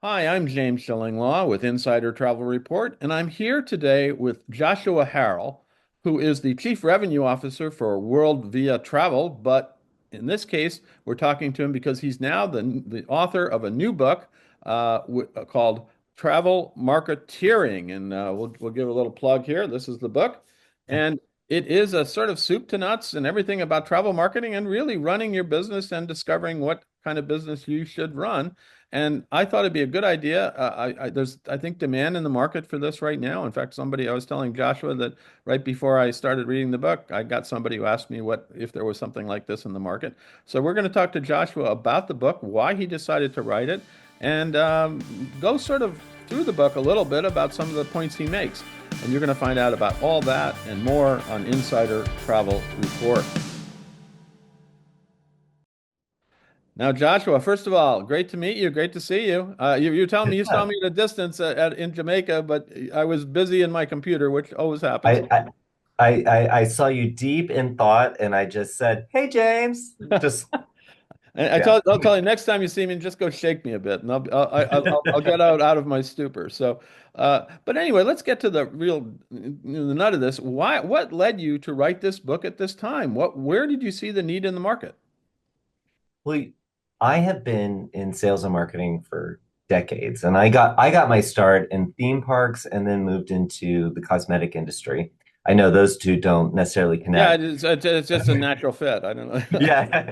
Hi, I'm James Shillinglaw with Insider Travel Report, and I'm here today with Joshua Harrell, who is the Chief Revenue Officer for World Via Travel. But in this case, we're talking to him because he's now the author of a new book called Travel Marketeering. And we'll give a little plug here. This is the book. And it is a sort of soup to nuts and everything about travel marketing and really running your business and discovering what kind of business you should run. And I thought it'd be a good idea. There's, I think, demand in the market for this right now. In fact, I was telling Joshua that right before I started reading the book, I got somebody who asked me what if there was something like this in the market. So we're going to talk to Joshua about the book, why he decided to write it, and go sort of through the book a little bit about some of the points he makes. And you're going to find out about all that and more on Insider Travel Report. Now, Joshua, first of all, great to meet you. Great to see you. You saw Yeah, me at a distance in Jamaica, but I was busy in my computer, which always happens. I, I I saw you deep in thought, and I just said, "Hey, James." Just yeah, I'll tell you next time you see me, just go shake me a bit, and I'll get out of my stupor. So, but anyway, let's get to the nut of this. What led you to write this book at this time? Where did you see the need in the market? well, I have been in sales and marketing for decades, and I got my start in theme parks, and then moved into the cosmetic industry. I know those two don't necessarily Yeah, connect. it's just a natural fit. I don't know. Yeah.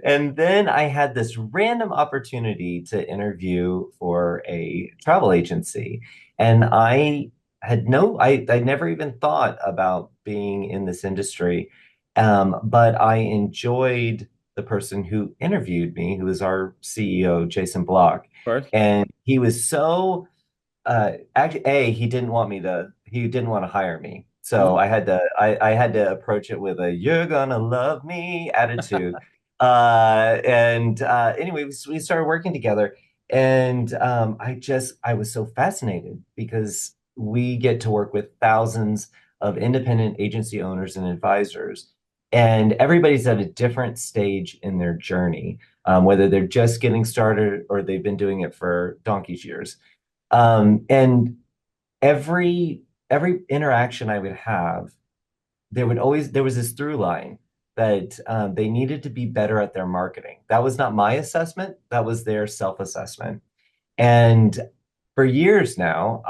And then I had this random opportunity to interview for a travel agency. And I never even thought about being in this industry. But I enjoyed the person who interviewed me, who was our CEO, Jason Block. Of course. And he was so actually, he didn't want to hire me. So Mm. I had to approach it with a "you're gonna love me" attitude. And anyway, we started working together, and I was so fascinated because we get to work with thousands of independent agency owners and advisors, and everybody's at a different stage in their journey, whether they're just getting started or they've been doing it for donkey's years. And every interaction I would have, there was this through line that they needed to be better at their marketing. That was not my assessment, that was their self-assessment. And for years now,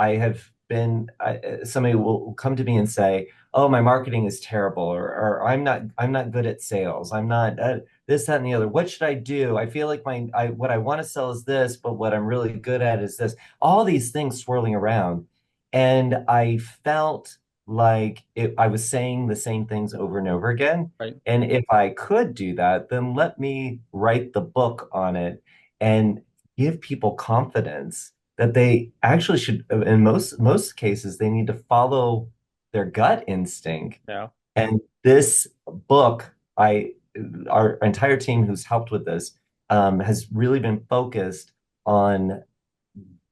somebody will come to me and say, "Oh, my marketing is terrible," or I'm not good at sales. I'm not this, that, and the other. What should I do? I feel like what I want to sell is this, but what I'm really good at is this." All these things swirling around, and I felt like I was saying the same things over and over again. Right. And if I could do that, then let me write the book on it and give people confidence that they actually should, in most cases, they need to follow their gut instinct. Yeah. And this book, our entire team who's helped with this, has really been focused on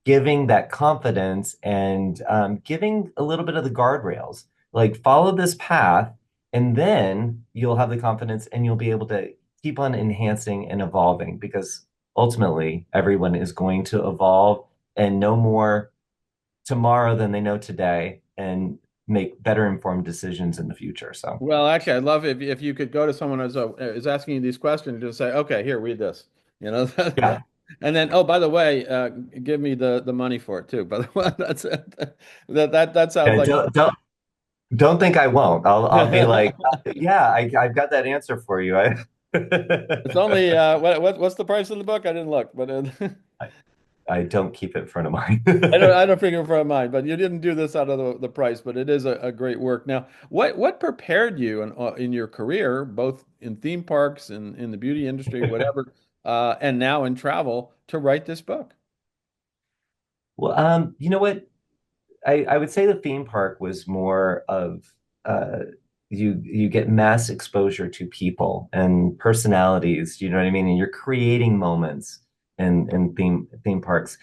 giving that confidence and giving a little bit of the guardrails. Like, follow this path, and then you'll have the confidence and you'll be able to keep on enhancing and evolving, because ultimately everyone is going to evolve and know more tomorrow than they know today, and make better informed decisions in the future. So, Well, actually, I'd love if you could go to someone who's is asking you these questions and just say, "Okay, here, read this," you know, yeah. and then, oh, by the way, give me the money for it too. By the way, that's it. That sounds Yeah, like don't think I won't. I'll be like, yeah, I've got that answer for you. it's only what's the price of the book? I didn't look, but I don't keep it in front of mine. I don't figure for mine. But you didn't do this out of the price, but it is a great work. Now, what prepared you in your career, both in theme parks and in the beauty industry, whatever, and now in travel, to write this book? Well, you know what? I would say the theme park was more of uh, you get mass exposure to people and personalities, you know what I mean? And you're creating moments in theme parks.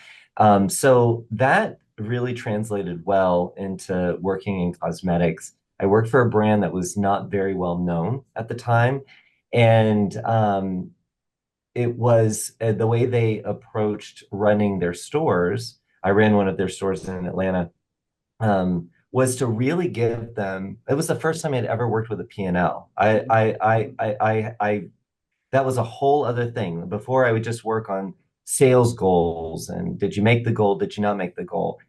So that really translated well into working in cosmetics. I worked for a brand that was not very well known at the time, and it was the way they approached running their stores. I ran one of their stores in Atlanta, was to really give them, it was the first time I'd ever worked with a P&L. That was a whole other thing. Before I would just work on sales goals and did you make the goal? Did you not make the goal?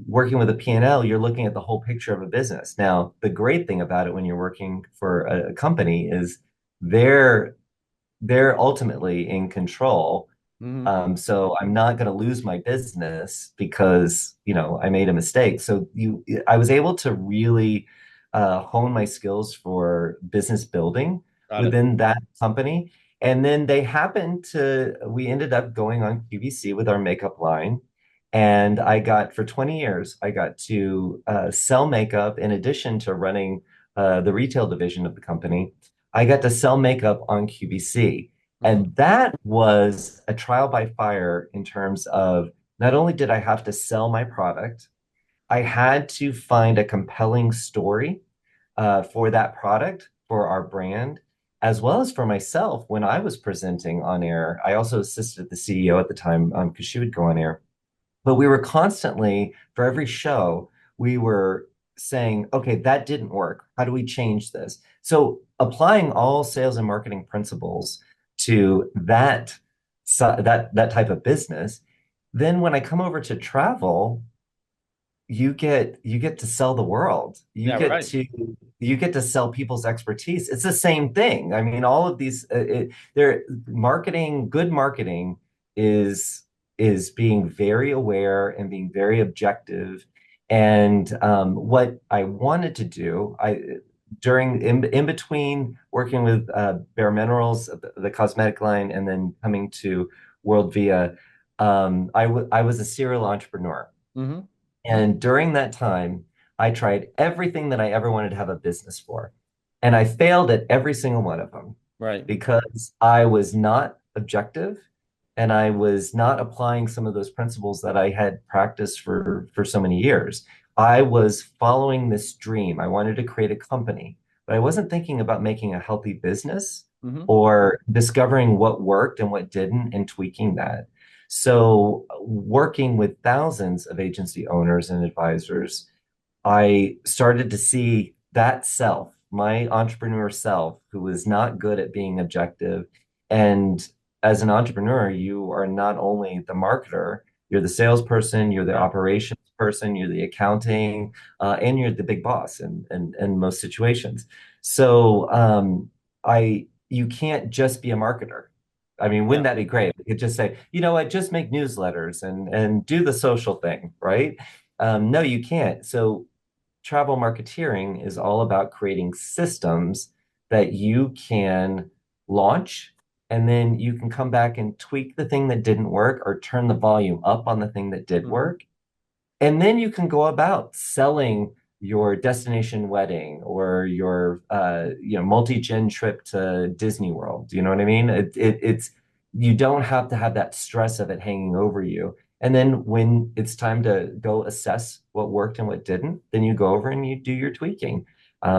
Working with a P&L, you're looking at the whole picture of a business. Now, the great thing about it when you're working for a company is they're they're ultimately in control. Hmm. So I'm not going to lose my business because, I made a mistake. I was able to really hone my skills for business building Got it. within that company. And then we ended up going on QVC with our makeup line. And for 20 years, I got to sell makeup in addition to running the retail division of the company. I got to sell makeup on QVC. Hmm. And that was a trial by fire in terms of not only did I have to sell my product, I had to find a compelling story for that product, for our brand, as well as for myself when I was presenting on air. I also assisted the CEO at the time because she would go on air. But we were constantly, for every show, we were saying, okay, that didn't work. How do we change this? So applying all sales and marketing principles to that type of business, then when I come over to travel, you get to sell the world. You Yeah, get right. to you get to sell people's expertise. It's the same thing. I mean, all of these good marketing is is being very aware and being very objective. And what I wanted to do, I during in between working with Bare Minerals, the cosmetic line, and then coming to World Via, I was a serial entrepreneur. Hmm. And during that time, I tried everything that I ever wanted to have a business for. And I failed at every single one of them Right. because I was not objective and I was not applying some of those principles that I had practiced for so many years. I was following this dream. I wanted to create a company, but I wasn't thinking about making a healthy business Hmm. or discovering what worked and what didn't and tweaking that. So, working with thousands of agency owners and advisors, I started to see that self, my entrepreneur self, who was not good at being objective. And as an entrepreneur, you are not only the marketer, you're the salesperson, you're the Yeah. operations person, you're the accounting, and you're the big boss in most situations. So you can't just be a marketer. I mean, Yeah. wouldn't that be great? You could just say, you know what, just make newsletters and do the social thing, right? No, you can't. So travel marketeering is all about creating systems that you can launch and then you can come back and tweak the thing that didn't work or turn the volume up on the thing that did Hmm. work. And then you can go about selling your destination wedding or your multi-gen trip to Disney World. You know what I mean? It's you don't have to have that stress of it hanging over you. And then when it's time to go assess what worked and what didn't, then you go over and you do your tweaking.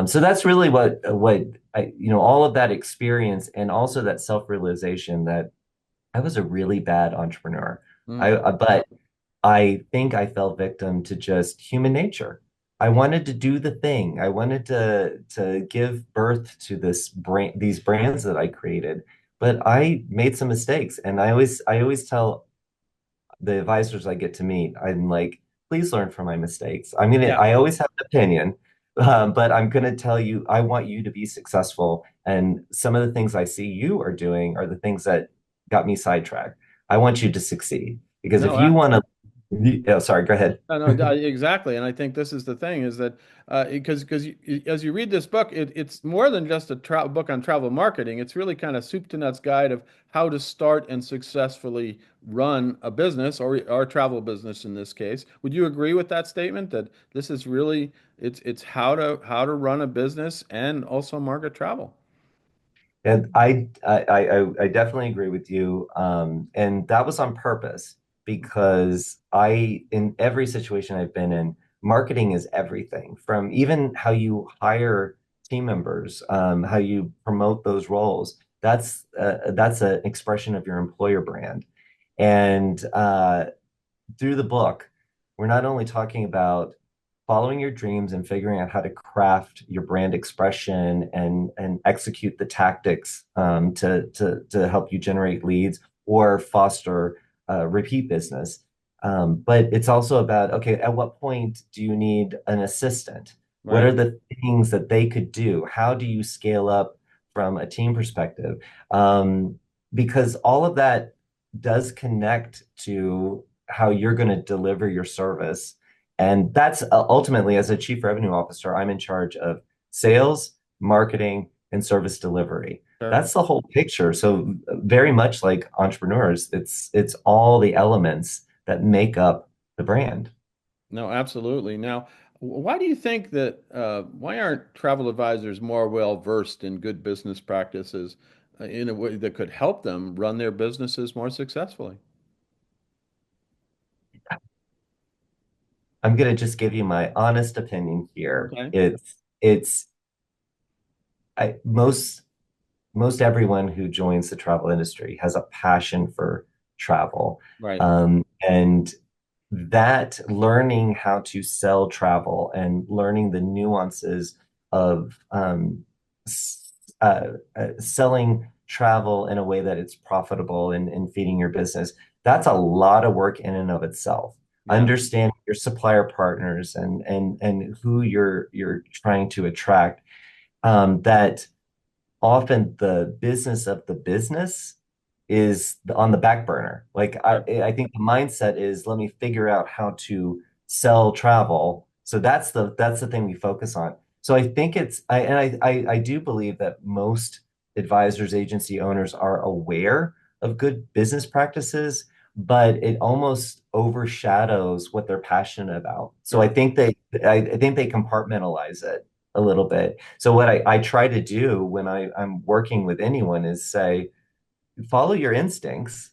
So that's really all of that experience and also that self-realization that I was a really bad entrepreneur. Hmm. But I think I fell victim to just human nature. I wanted to do the thing. I wanted to give birth to these brands that I created, but I made some mistakes. And I always tell the advisors I get to meet, I'm like, please learn from my mistakes. Yeah. I always have an opinion, but I'm gonna tell you, I want you to be successful. And some of the things I see you are doing are the things that got me sidetracked. I want you to succeed because if No, you want to, oh, sorry, go ahead. no, no, exactly. And I think this is the thing is that as you read this book, it's more than just a book on travel marketing. It's really kind of soup to nuts guide of how to start and successfully run a business or a travel business in this case. Would you agree with that statement that this is really it's how to run a business and also market travel? And I definitely agree with you. And that was on purpose because in every situation I've been in, marketing is everything from even how you hire team members, how you promote those roles. that's an expression of your employer brand. And through the book, we're not only talking about following your dreams and figuring out how to craft your brand expression and execute the tactics to help you generate leads or foster repeat business. But it's also about, okay, at what point do you need an assistant? What are Right. the things that they could do? How do you scale up from a team perspective? Um, because all of that does connect to how you're going to deliver your service. And that's ultimately, as a chief revenue officer, I'm in charge of sales, marketing, and service delivery. Sure. That's the whole picture. So very much like entrepreneurs, it's all the elements that make up the brand. No, absolutely. Now, why do you think that why aren't travel advisors more well versed in good business practices in a way that could help them run their businesses more successfully? I'm going to just give you my honest opinion here. Okay. It's I most everyone who joins the travel industry has a passion for travel. Right. And that learning how to sell travel and learning the nuances of selling travel in a way that it's profitable and feeding your business, that's a lot of work in and of itself. Yeah. Understand your supplier partners and who you're trying to attract. That often the business of the business is on the back burner. Like Sure. I think the mindset is let me figure out how to sell travel. So that's the thing we focus on. So I think I do believe that most advisors, agency owners are aware of good business practices, but it almost overshadows what they're passionate about. So Sure. I think they compartmentalize it a little bit. So what I try to do when I'm working with anyone is say, follow your instincts,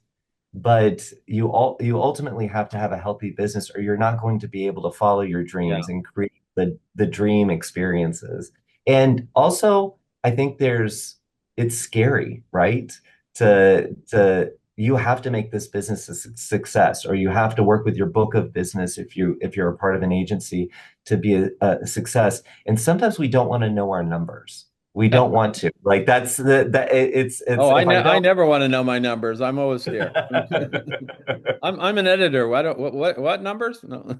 but you ultimately have to have a healthy business or you're not going to be able to follow your Yeah. dreams and create the dream experiences. And also, I think it's scary, right? To you have to make this business a success, or you have to work with your book of business if you're a part of an agency to be a success. And sometimes we don't want to know our numbers. We don't want to. Like that's the that it's Oh, if I I don't. never want to know my numbers. I'm always scared. I'm an editor. Why don't what numbers? No.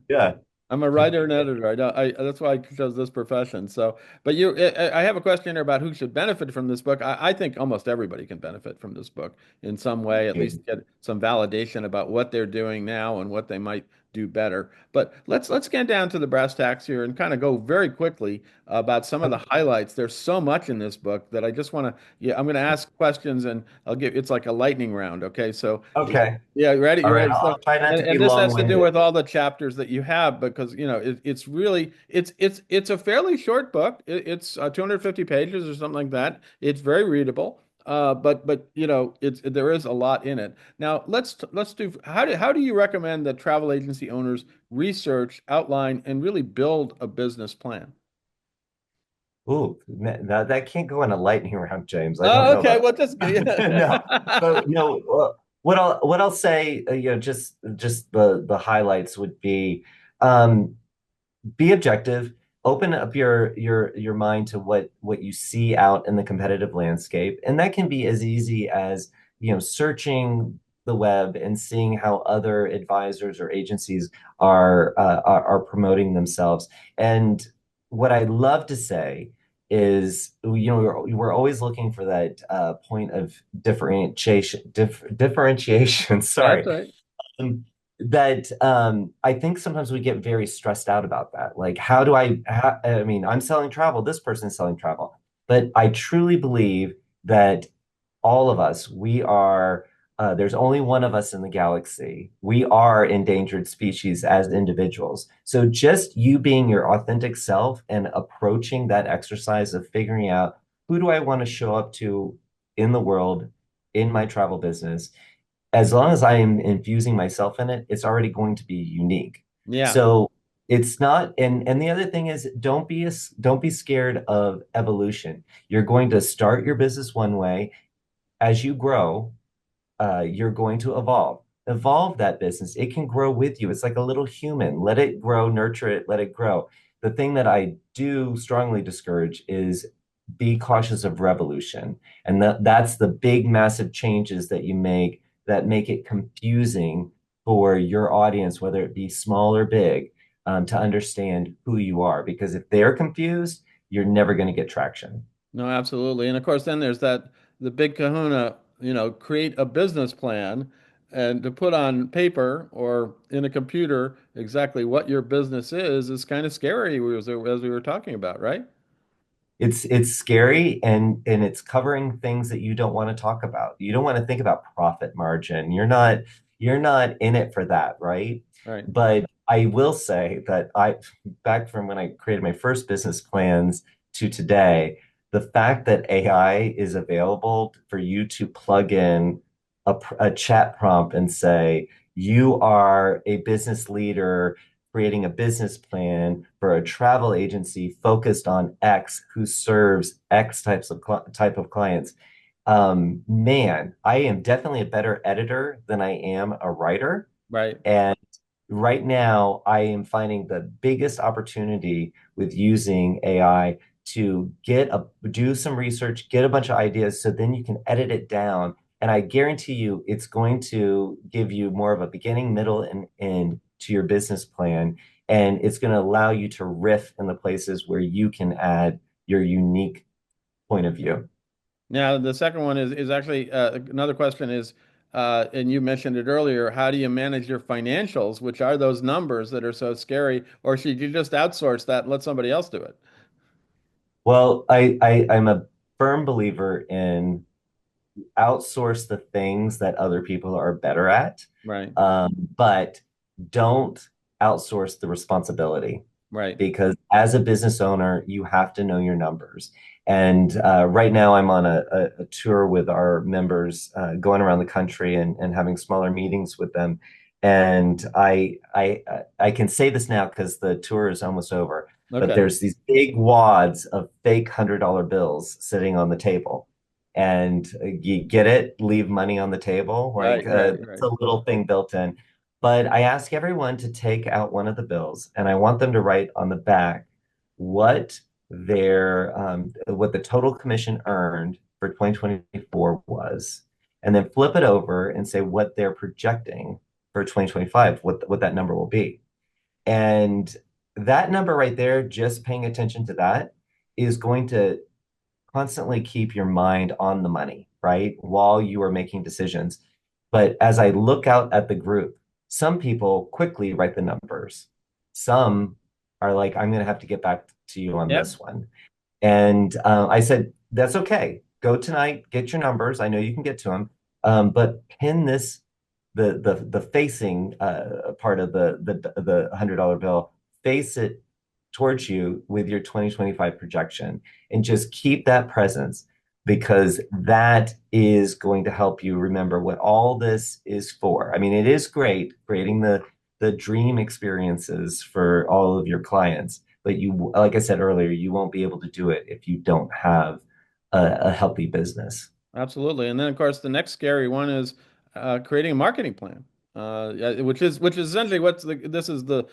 Yeah. I'm a writer and editor. I that's why I chose this profession. So, but I have a question here about who should benefit from this book. I think almost everybody can benefit from this book in some way, at least get some validation about what they're doing now and what they might do better. But let's get down to the brass tacks here and kind of go very quickly about some of the highlights. There's so much in this book that I just want to, yeah, I'm going to ask questions and it's like a lightning round. Okay. So, Okay. yeah, ready? All You right. ready? I'll So, try not to be and this has to do long-winded. with all the chapters that you have because it's really it's a fairly short book. It's 250 pages or something like that. It's very readable. But it's there is a lot in it. Now let's do how do you recommend that travel agency owners research, outline, and really build a business plan? Ooh, that can't go in a lightning round, James. I don't Oh, know okay. about Well, just no, but yeah. no. What I'll say, just the highlights would be objective, open up your mind to what you see out in the competitive landscape, and that can be as easy as searching the web and seeing how other advisors or agencies are promoting themselves. And what I love to say is, we're always looking for that point of differentiation. That's Sorry. right. Um, that I think sometimes we get very stressed out about that. Like, how do I mean, I'm selling travel, this person's selling travel. But I truly believe that all of us, there's only one of us in the galaxy. We are endangered species as individuals. So just you being your authentic self and approaching that exercise of figuring out who do I want to show up to in the world, in my travel business, as long as I am infusing myself in it, it's already going to be unique. Yeah. So It's not, and the other thing is don't be scared of evolution. You're going to start your business one way. As you grow, you're going to evolve that business. It can grow with you. It's like a little human. Let it grow, nurture it, let it grow. The thing that I do strongly discourage is be cautious of revolution. And that's the big, massive changes that you make that make it confusing for your audience, whether it be small or big, to understand who you are. Because if they're confused, you're never going to get traction. No, absolutely. And of course, then there's that the big kahuna, create a business plan and to put on paper or in a computer exactly what your business is kind of scary as we were talking about, right? It's scary and it's covering things that you don't want to talk about. You don't want to think about profit margin. You're not in it for that, right? Right. But I will say that I back from when I created my first business plans to today, the fact that AI is available for you to plug in a chat prompt and say, you are a business leader creating a business plan for a travel agency focused on X who serves X type of clients. Man, I am definitely a better editor than I am a writer. Right. And right now, I am finding the biggest opportunity with using AI to do some research, get a bunch of ideas, so then you can edit it down. And I guarantee you, it's going to give you more of a beginning, middle, and end to your business plan. And it's going to allow you to riff in the places where you can add your unique point of view. Now, the second one is actually another question is, and you mentioned it earlier, how do you manage your financials, which are those numbers that are so scary, or should you just outsource that and let somebody else do it? Well, I'm a firm believer in outsource the things that other people are better at, Right. but don't outsource the responsibility Right. because as a business owner, you have to know your numbers. And right now, I'm on a tour with our members, going around the country and having smaller meetings with them. And I can say this now because the tour is almost over. But Okay. there's these big wads of fake $100 bills sitting on the table, and you get it, leave money on the table. Like Right. Right. it's Right. a little thing built in. But I ask everyone to take out one of the bills, and I want them to write on the back what what the total commission earned for 2024 was, and then flip it over and say what they're projecting for 2025, what that number will be. And that number right there, just paying attention to that, is going to constantly keep your mind on the money, right? While you are making decisions. But as I look out at the group, some people quickly write the numbers. Some are like, I'm going to have to get back to you on Yep. this one. And I said, that's okay. Go tonight, get your numbers. I know you can get to them. But pin this, the facing part of the $100 bill, face it towards you with your 2025 projection and just keep that presence because that is going to help you remember what all this is for. I mean, it is great creating the dream experiences for all of your clients, but you, like I said earlier, you won't be able to do it if you don't have a healthy business. Absolutely. And then, of course, the next scary one is creating a marketing plan, yeah, which is essentially what's this is the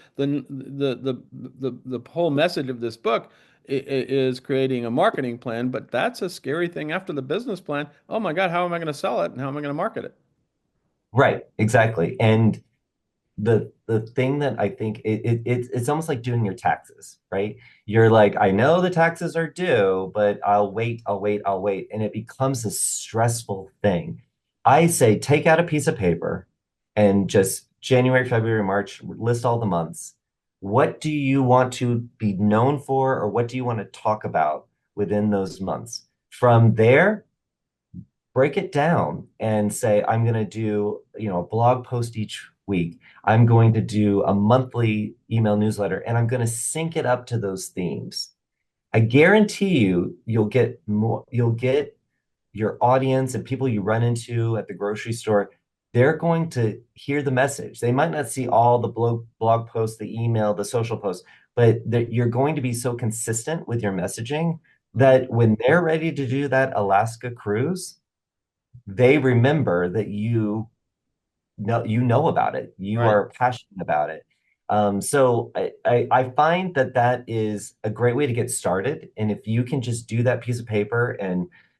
whole message of this book is creating a marketing plan. But that's a scary thing after the business plan. Oh my God, how am I going to sell it and how am I going to market it? Right, exactly. And the thing that I think it's almost like doing your taxes, right? You're like, I know the taxes are due, but I'll wait, and it becomes a stressful thing. I say take out a piece of paper and just January, February, March, list all the months. What do you want to be known for, or what do you want to talk about within those months? From there, break it down and say, I'm going to do, a blog post each week. I'm going to do a monthly email newsletter and I'm going to sync it up to those themes. I guarantee you, you'll get your audience and people you run into at the grocery store. they're going to hear the message. They might not see all the blog posts, the email, the social posts, but you're going to be so consistent with your messaging Mhm. that when they're ready to do that Alaska cruise, they remember that you know about it. You Right. are passionate about it. So I find that that is a great way to get started. And if you can just do that piece of paper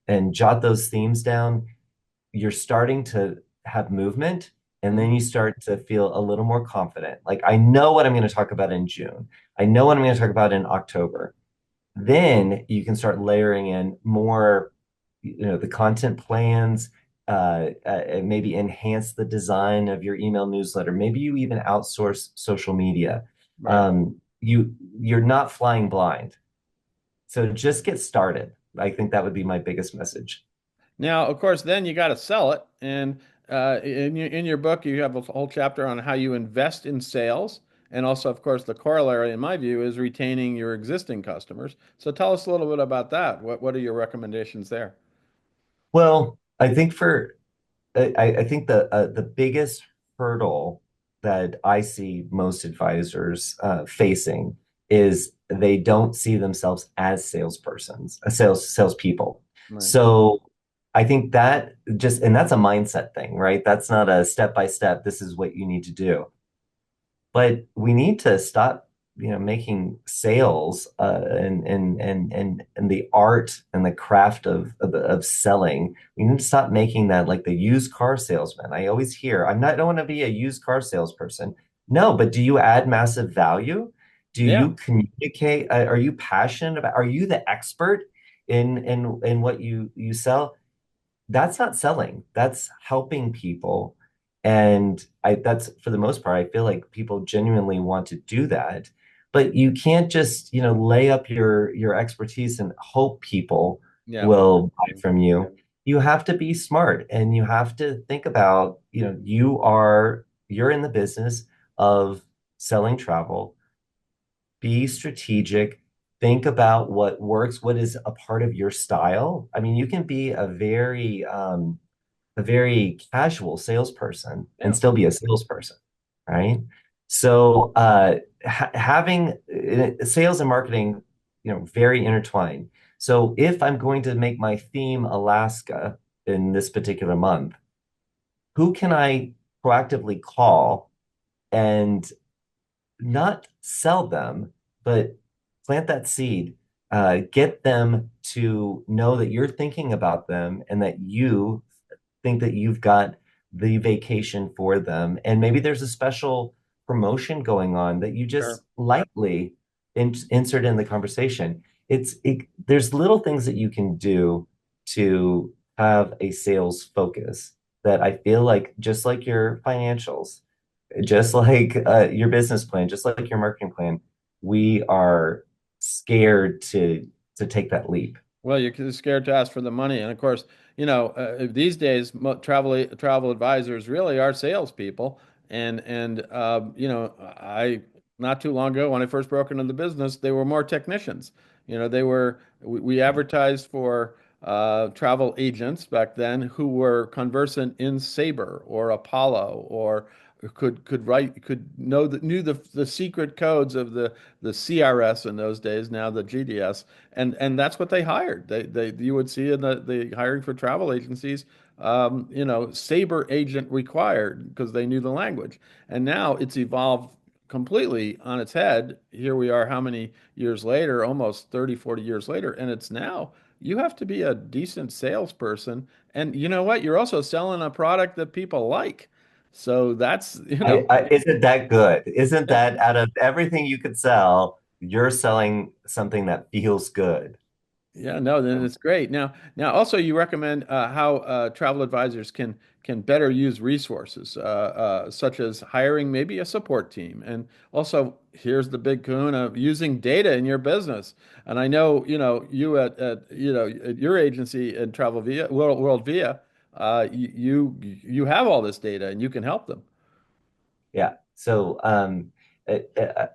and jot those themes down, you're starting to have movement, and then Mhm. you start to feel a little more confident. Like I know what I'm going to talk about in June. I know what I'm going to talk about in October. Then you can start layering in more, the content plans, and maybe enhance the design of your email newsletter. Maybe you even outsource social media. Right. You're not flying blind. So just get started. I think that would be my biggest message. Now, of course, then you got to sell it. And in your book, you have a whole chapter on how you invest in sales. And also, of course, the corollary, in my view, is retaining your existing customers. So tell us a little bit about that. What are your recommendations there? Well, I think the biggest hurdle that I see most advisors facing is they don't see themselves as salespersons, salespeople. Right. So I think that just, and that's a mindset thing, right? That's not a step by step. This is what you need to do. But we need to stop, making sales and the art and the craft of selling. We need to stop making that like the used car salesman. I always hear, I don't want to be a used car salesperson. No, but do you add massive value? Do Yeah. you communicate? Are you passionate about? Are you the expert in what you sell? That's not selling. That's helping people. And that's for the most part, I feel like people genuinely want to do that. But you can't just, lay up your expertise and hope people Yeah. will buy from you. You have to be smart and you have to think about, you're in the business of selling travel. Be strategic. Think about what works, what is a part of your style. I mean, you can be a very casual salesperson and Yeah. still be a salesperson, right? So having sales and marketing, very intertwined. So if I'm going to make my theme Alaska in this particular month, who can I proactively call and not sell them, but plant that seed, get them to know that you're thinking about them and that you think that you've got the vacation for them. And maybe there's a special promotion going on that you Sure. just lightly insert in the conversation. There's little things that you can do to have a sales focus that I feel like just like your financials, just like your business plan, just like your marketing plan, we are scared to take that leap. Well, you're scared to ask for the money, and of course, these days travel advisors really are salespeople. And I not too long ago when I first broke into the business, they were more technicians. We advertised for travel agents back then who were conversant in Sabre or Apollo or could know that knew the secret codes of the CRS in those days, now the GDS, and that's what they hired. They you would see in the hiring for travel agencies, Sabre agent required because they knew the language. And now it's evolved completely on its head. Here we are, how many years later, almost 30, 40 years later, and it's now you have to be a decent salesperson. And you know what? You're also selling a product that people like. So that's, Isn't that good? Isn't that out of everything you could sell, you're selling something that feels good? yeah, no, then it's great. Now, also you recommend how travel advisors can better use resources, such as hiring maybe a support team, and also here's the big kahuna, using data in your business. And I know, you at your agency in Travel Via World Via, you have all this data and you can help them. Yeah. So, uh, uh,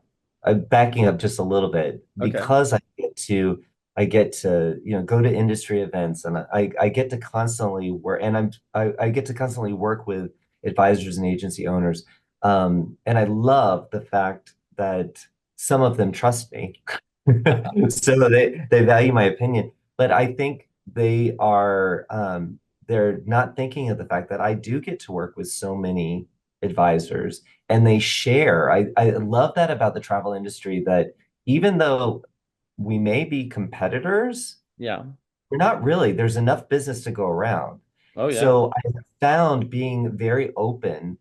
I'm backing up just a little bit Okay. because I get to go to industry events and I get to constantly work and I get to constantly work with advisors and agency owners. And I love the fact that some of them trust me. So they value my opinion. But I think they're not thinking of the fact that I do get to work with so many advisors and they share. I love that about the travel industry that even though we may be competitors, Yeah. we're not really. There's enough business to go around. Oh, yeah. So I found being very open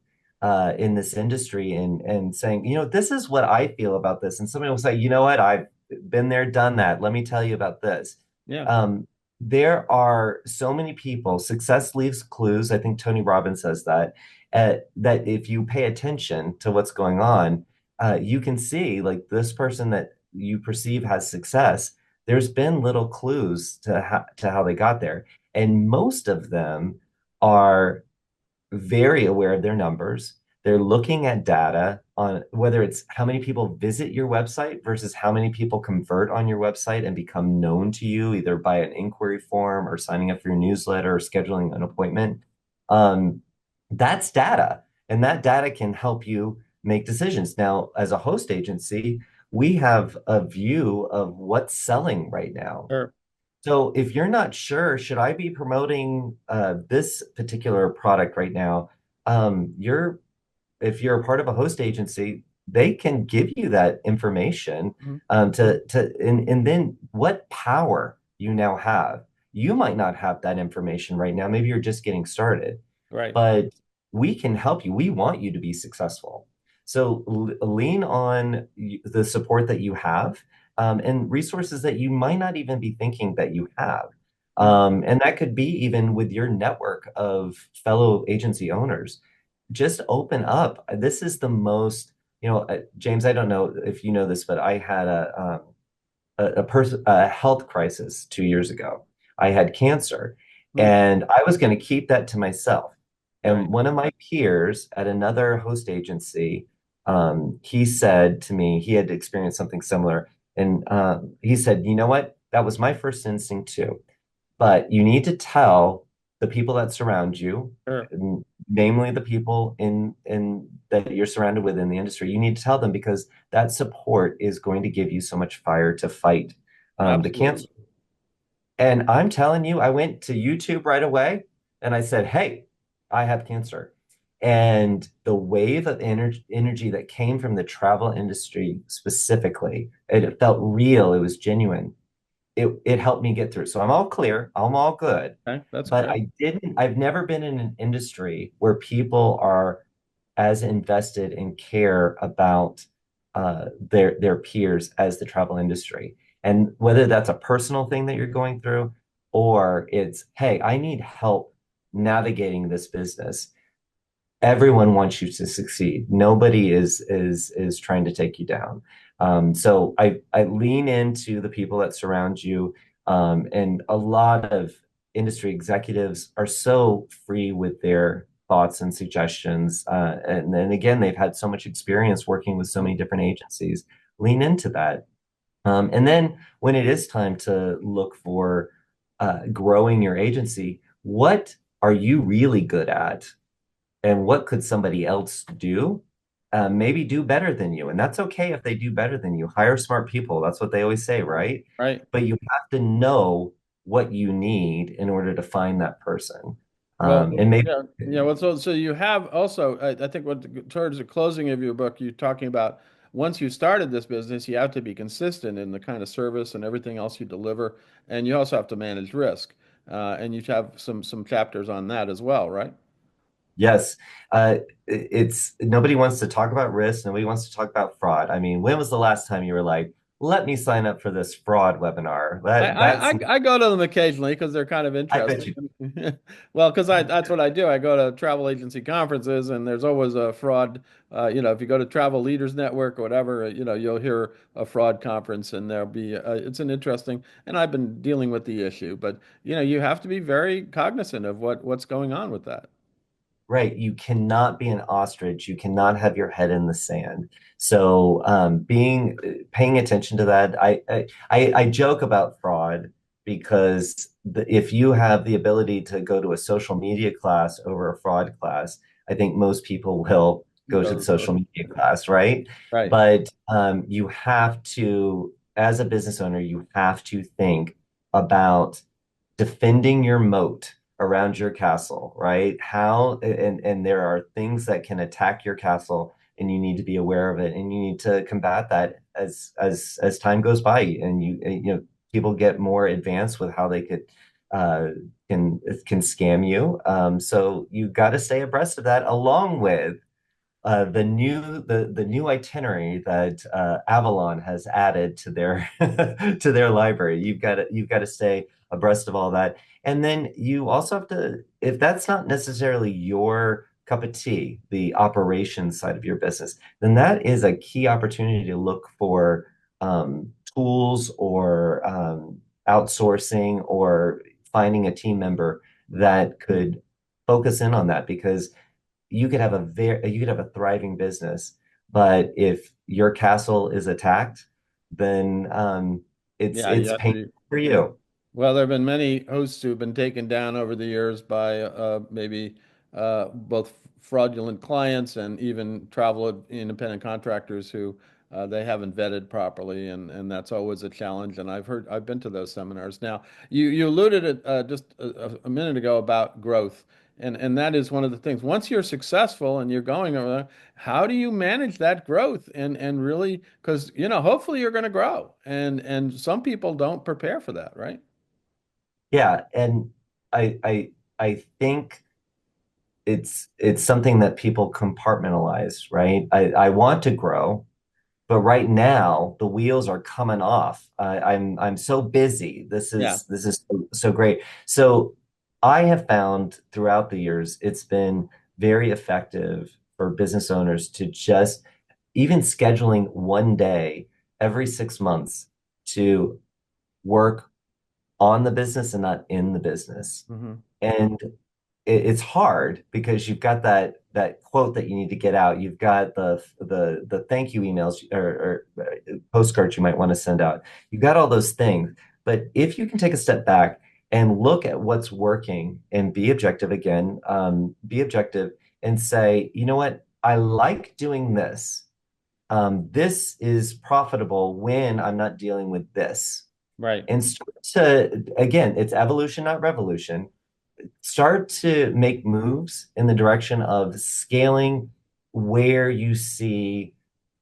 in this industry and saying, this is what I feel about this. And somebody will say, you know what, I've been there, done that. Let me tell you about this. Yeah. Um, there are so many people, success leaves clues. I think Tony Robbins says that if you pay attention to what's going on, you can see like this person that you perceive has success. There's been little clues to how they got there. And most of them are very aware of their numbers. They're looking at data on whether it's how many people visit your website versus how many people convert on your website and become known to you, either by an inquiry form or signing up for your newsletter or scheduling an appointment. Um, that's data, and that data can help you make decisions. Now, as a host agency, we have a view of what's selling right now. Sure. So if you're not sure, should I be promoting this particular product right now? You're if you're a part of a host agency, they can give you that information Mhm. and then what power you now have. You might not have that information right now. Maybe you're just getting started, Right. but we can help you. We want you to be successful. So lean on the support that you have and resources that you might not even be thinking that you have. Mhm. And that could be even with your network of fellow agency owners. Just open up. This is the most, James, I don't know if you know this, but I had a health crisis 2 years ago. I had cancer, Mm. and I was going to keep that to myself. Right. And one of my peers at another host agency, he said to me, he had experienced something similar, and he said, "You know what? That was my first instinct too. But you need to tell the people that surround you, Sure. namely the people in that you're surrounded with in the industry. You need to tell them because that support is going to give you so much fire to fight the Absolutely. cancer. And I'm telling you, I went to YouTube right away and I said, "Hey, I have cancer." And the wave of energy that came from the travel industry specifically, it felt real. It was genuine. It helped me get through. So I'm all clear. I'm all good. Okay. That's But great. I've never been in an industry where people are as invested and care about their peers as the travel industry. And whether that's a personal thing that you're going through or it's, hey, I need help navigating this business. Everyone wants you to succeed. Nobody is trying to take you down. So I lean into the people that surround you, and a lot of industry executives are so free with their thoughts and suggestions. And then again, they've had so much experience working with so Mhm. many different agencies. Lean into that. And then when it is time to look for growing your agency, what are you really good at? And what could somebody else do? Maybe do better than you. And that's okay if they do better than you. Hire smart people. That's what they always say, right? Right. But you have to know what you need in order to find that person. Well, And maybe, yeah, yeah. Well, so you have also, I think, towards the closing of your book, you're talking about once you started this business, you have to be consistent in the kind of service and everything else you deliver, and you also have to manage risk. And you have some chapters on that as well, right? yes, it's nobody wants to talk about risk. Nobody wants to talk about fraud. I mean, when was the last time you were like, let me sign up for this fraud webinar? I, I, That's, I I go to them occasionally because they're kind of I bet you. interesting. Well, because that's what I do. I go to travel agency conferences, and there's always a fraud. If you go to Travel Leaders Network or whatever, you'll hear a fraud conference, and there'll be. It's an interesting, and I've been dealing with the issue, but you have to be very cognizant of what's going on with that. Right. You cannot be an ostrich. You cannot have your head in the sand. So paying attention to that, I joke about fraud because if you have the ability to go to a social media class over a fraud class, I think most people will go Go to to the the social social. media class, right? Right. But you have to, as a business owner, you have to think about defending your moat around your castle, right? How and there are things that can attack your castle, and you need to be aware of it, and you need to combat that as time goes by, and people get more advanced with how they could uh, can scam you. So you got to stay abreast of that, along with the new itinerary that Avalon has added to their to their library. You've got to stay abreast of all that, and then you also have to, if that's not necessarily your cup of tea, the operations side of your business, then that is a key opportunity to look for tools or outsourcing or finding a team member that could focus in on that because you could have a thriving business, but if your castle is attacked, then Yeah, you it's have to painful be. for Yeah. you. Well, there have been many hosts who've been taken down over the years by maybe both fraudulent clients and even travel independent contractors who they haven't vetted properly, and that's always a challenge. And I've been to those seminars. Now, you alluded it just a minute ago about growth, and that is one of the things. Once you're successful and you're going over there, how do you manage that growth and really because hopefully you're going to grow, and some people don't prepare for that, right? Yeah, and I think it's something that people compartmentalize, right? I want to grow, but right now the wheels are coming off. I'm so busy. Yeah. This is so great. So I have found throughout the years it's been very effective for business owners to just even scheduling one day every 6 months to work on the business and not in the business. Hmm. And it's hard because you've got that quote that you need to get out. You've got the thank you emails or postcards you might want to send out. You've got all those things. But if you can take a step back and look at what's working and be objective again, be objective and say, you know what? I like doing this. This is profitable when I'm not dealing with this. Right. And start to, again, it's evolution, not revolution. Start to make moves in the direction of scaling where you see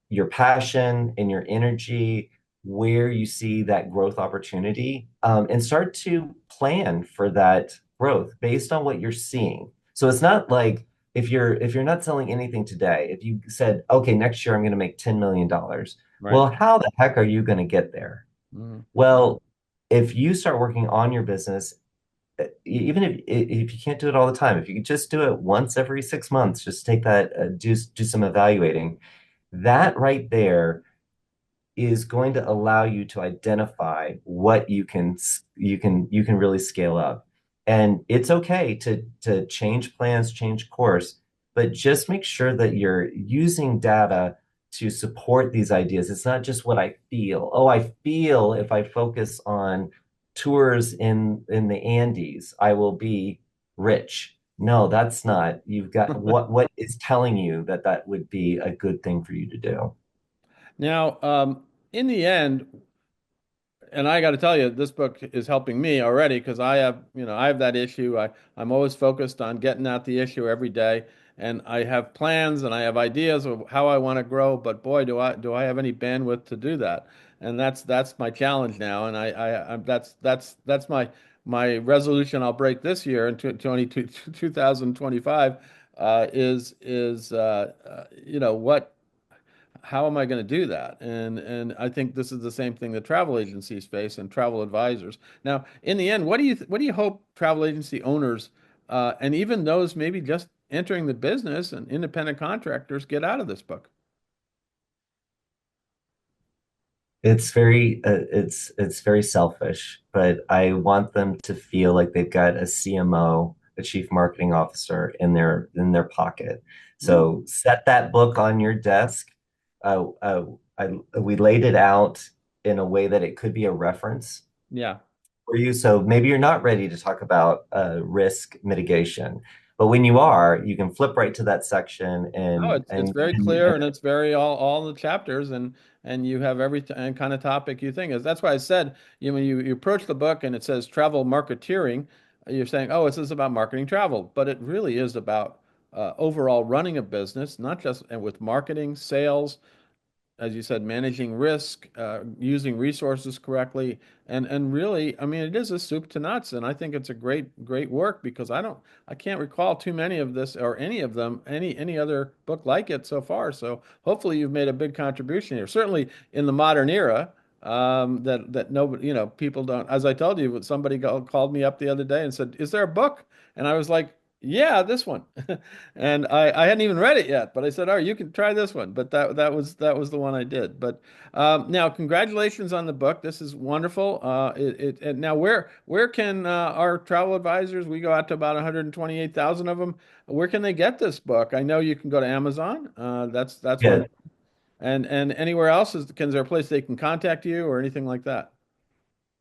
your passion and your energy, where you see that growth opportunity, and start to plan for that growth based on what you're seeing. So it's not like if you're not selling anything today, if you said, okay, next year I'm going to make $10 million, Right. well, how the heck are you going to get there? Hmm. Well, if you start working on your business, even if you can't do it all the time, if you could just do it once every 6 months, just take that, do some evaluating. That right there is going to allow you to identify what you can really scale up. And it's okay to change plans, change course, but just make sure that you're using data to support these ideas. It's not just what I feel. Oh, I feel if I focus on tours in the Andes, I will be rich. No, that's not. You've got what is telling you that that would be a good thing for you to do. Now, in the end, and I got to tell you, this book is helping me already because I have that issue. I'm always focused on getting out the issue every day, and I have plans and I have ideas of how I want to grow. But boy, do I have any bandwidth to do that? And that's my challenge now. And that's my resolution. I'll break this year in 2025 what how am I going to do that? And I think this is the same thing that travel agencies face and travel advisors. Now, in the end, what do you hope travel agency owners and even those maybe just entering the business and independent contractors get out of this book? It's very selfish, but I want them to feel like they've got a CMO, a chief marketing officer in their pocket. Mm, So set that book on your desk. We laid it out in a way that it could be a reference yeah. for you. So maybe you're not ready to talk about risk mitigation, But when you are, you can flip right to that section No, it's very clear, and it's very all in the chapters, and you have every and kind of topic you think is. That's why I said, when you approach the book and it says travel marketeering, you're saying, oh, this is about marketing travel, but it really is about overall running a business, not just and with marketing, sales, as you said, managing risk, using resources correctly, and really, I mean, it is a soup to nuts, and I think it's a great work because I can't recall too many of this or any of them, any other book like it so far. So hopefully, you've made a big contribution here. Certainly in the modern era, that nobody, people don't. As I told you, somebody called me up the other day and said, "Is there a book?" And I was like, yeah, this one. And I hadn't even read it yet, but I said, "Oh, you can try this one." But that was the one I did. But now, congratulations on the book. This is wonderful. And now where can our travel advisors? We go out to about 128,000 of them. Where can they get this book? I know you can go to Amazon. That's one. yeah. And anywhere else is there a place they can contact you or anything like that?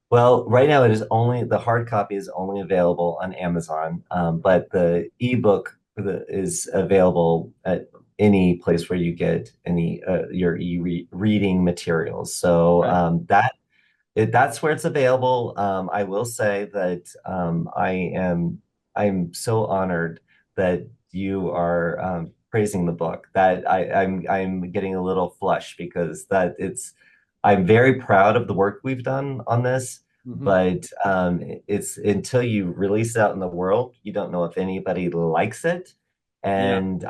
Well, right now it is only the hard copy is only available on Amazon, but the ebook is available at any place where you get any your e-reading materials. So Okay. that's where it's available. I will say that I'm so honored that you are praising the book. That I'm getting a little flush because that it's I'm very proud of the work we've done on this, Hmm. but it's until you release it out in the world, you don't know if anybody likes it. Yeah. And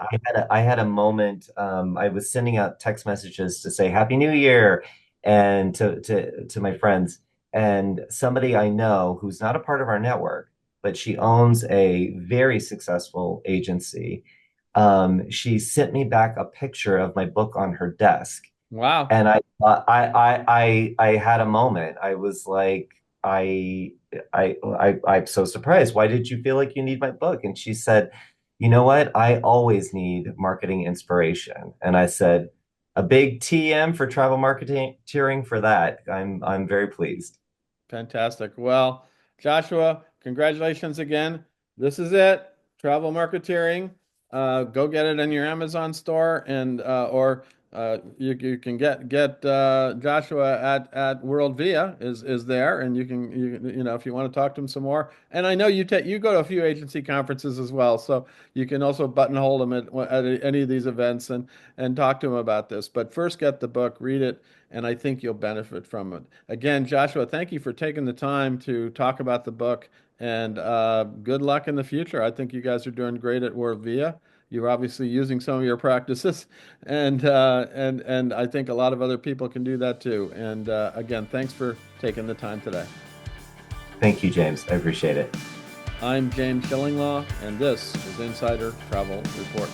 I had a moment. I was sending out text messages to say Happy New Year and to my friends, and somebody I know who's not a part of our network, but she owns a very successful agency. She sent me back a picture of my book on her desk, Wow. and I had a moment. I was like, I'm so surprised. Why did you feel like you need my book? And she said, you know what? I always need marketing inspiration. And I said, a big TM for travel marketing for that. I'm very pleased. Fantastic. Well, Joshua, congratulations again. This is it. Travel marketeering. Go get it in your Amazon store and or you can get Joshua at World Via is there and you if you want to talk to him some more. And I know you go to a few agency conferences as well, so you can also buttonhole him at any of these events and talk to him about this. But first get the book, read it, and I think you'll benefit from it. Again, Joshua, thank you for taking the time to talk about the book, and good luck in the future. I think you guys are doing great at Worldvia. You're obviously using some of your practices, and I think a lot of other people can do that too. And again, thanks for taking the time today. Thank you, James. I appreciate it. I'm James Shillinglaw, and this is Insider Travel Report.